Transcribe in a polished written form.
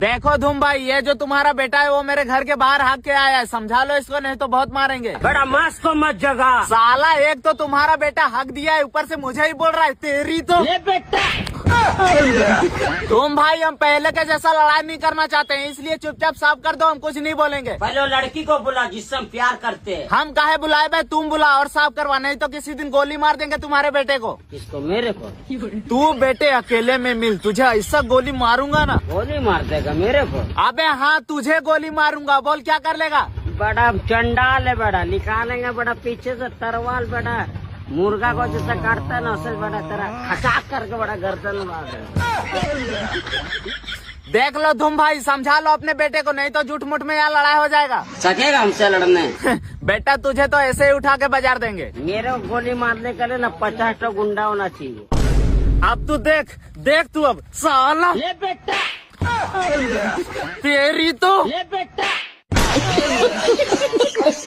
देखो धूम भाई, ये जो तुम्हारा बेटा है वो मेरे घर के बाहर भाग के आया है, समझा लो इसको नहीं तो बहुत मारेंगे। बड़ा मस्त को मत जगा। साला एक तो तुम्हारा बेटा हक दिया है, ऊपर से मुझे ही बोल रहा है तेरी तो। ये बेटा तुम भाई हम पहले के जैसा लड़ाई नहीं करना चाहते हैं, इसलिए चुपचाप साफ कर दो, हम कुछ नहीं बोलेंगे। पहले वो लड़की को बुला जिससे हम प्यार करते हैं। हम काहे बुलाए भाई, तुम बुला और साफ करवा, नहीं तो किसी दिन गोली मार देंगे तुम्हारे बेटे को। किसको? मेरे को? तू बेटे अकेले में मिल, तुझे ऐसा गोली मारूंगा ना। गोली मार देगा मेरे को? अबे हाँ तुझे गोली मारूंगा, बोल क्या कर लेगा। बड़ा चंडाल है, बड़ा निकालेंगे, बड़ा पीछे से तरवाल, बड़ा मुर्गा को जैसा काटता है ना उससे बड़ा तरह खचाक करके बड़ा गर्दन मार देगा। देख लो तुम भाई, समझा लो अपने बेटे को, नहीं तो झूठ मूठ में यहाँ लड़ाई हो जाएगा। सकेगा हमसे लड़ने? बेटा तुझे तो ऐसे ही उठा के बाजार देंगे। मेरे को गोली मारने के लिए ना 50 तो गुंडा होना चाहिए। अब तू देख देख तू अब साला। ले बेटा तेरी तो। ले बेटा